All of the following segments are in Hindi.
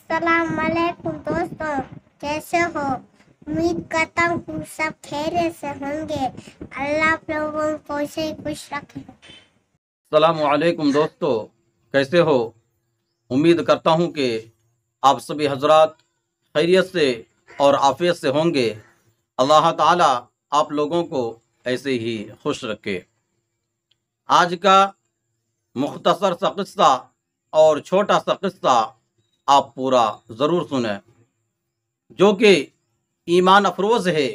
अस्सलाम वालेकुम दोस्तों, कैसे हो? उम्मीद करता हूँ तुम सब खैरियत से होंगे। अल्लाह आप लोगों को ऐसे ही खुश रखे। अस्सलामु अलैकुम दोस्तों, कैसे हो? उम्मीद करता हूँ कि आप सभी हजरात खैरियत से और आफियत से होंगे। अल्लाह ताला आप लोगों को ऐसे ही खुश रखे। आज का मुख्तसर सा किस्सा और छोटा सा किस्सा आप पूरा ज़रूर सुने, जो कि ईमान अफरोज़ है।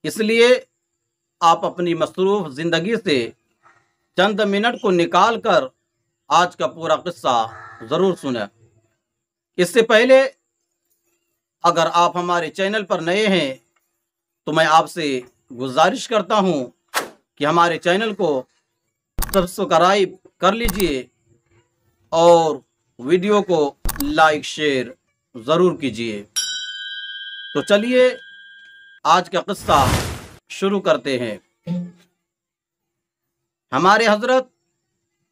इसलिए आप अपनी मसरूफ़ ज़िंदगी से चंद मिनट को निकाल कर आज का पूरा किस्सा ज़रूर सुने। इससे पहले अगर आप हमारे चैनल पर नए हैं तो मैं आपसे गुजारिश करता हूं कि हमारे चैनल को सब्सक्राइब कर लीजिए और वीडियो को लाइक शेयर ज़रूर कीजिए। तो चलिए आज का किस्सा शुरू करते हैं। हमारे हज़रत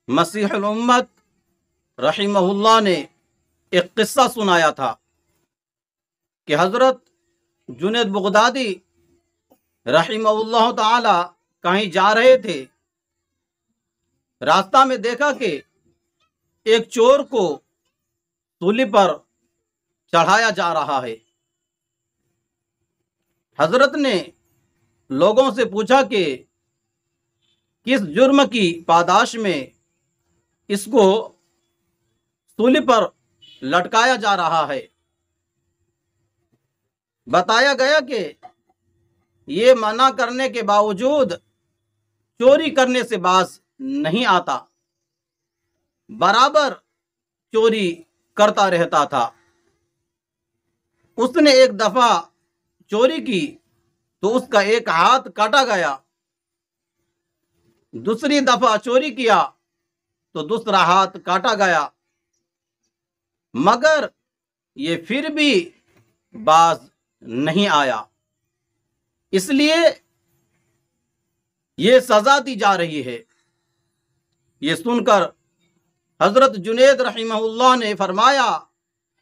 मसीहुल उम्मत रहिमहुल्लाह ने एक किस्सा सुनाया था कि हज़रत जुनैद बगदादी रहिमहुल्लाह ताला कहीं जा रहे थे। रास्ता में देखा कि एक चोर को सूली पर चढ़ाया जा रहा है। हजरत ने लोगों से पूछा कि किस जुर्म की पादाश में इसको सूली पर लटकाया जा रहा है। बताया गया कि ये मना करने के बावजूद चोरी करने से बाज नहीं आता, बराबर चोरी करता रहता था। उसने एक दफा चोरी की तो उसका एक हाथ काटा गया। दूसरी दफा चोरी किया तो दूसरा हाथ काटा गया, मगर ये फिर भी बाज नहीं आया। इसलिए ये सजा दी जा रही है। ये सुनकर हजरत जुनैद रहिमहुल्लाह ने फरमाया,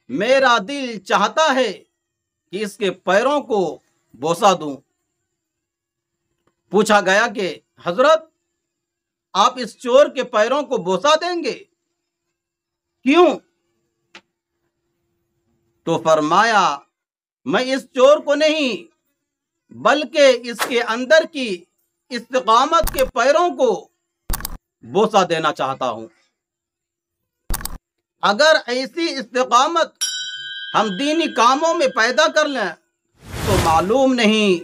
मेरा दिल चाहता है कि इसके पैरों को बोसा दूं। पूछा गया कि हजरत, आप इस चोर के पैरों को बोसा देंगे? क्यों? तो फरमाया, मैं इस चोर को नहीं बल्कि इसके अंदर की इस्तिकामत के पैरों को बोसा देना चाहता हूं। अगर ऐसी इस्तिकामत हम दीनी कामों में पैदा कर लें तो मालूम नहीं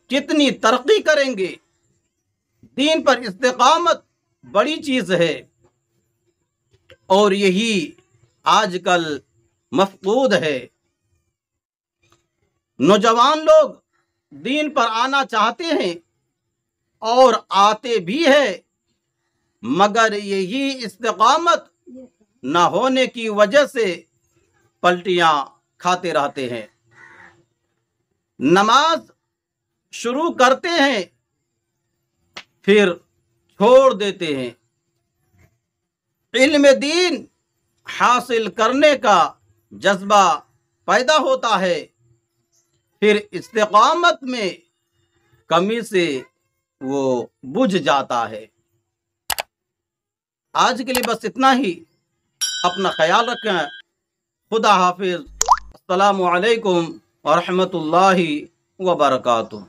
कितनी तरक्की करेंगे। दीन पर इस्तिकामत बड़ी चीज है और यही आजकल मफकूद है। नौजवान लोग दीन पर आना चाहते हैं और आते भी है, मगर यही इस्तिकामत न होने की वजह से पलटियां खाते रहते हैं। नमाज शुरू करते हैं फिर छोड़ देते हैं। इल्म दीन हासिल करने का जज्बा पैदा होता है, फिर इस्तिकामत में कमी से वो बुझ जाता है। आज के लिए बस इतना ही। अपना ख्याल रखें। खुदा हाफिज। अस्सलामु अलैकुम व रहमतुल्लाहि व बरकातुहू।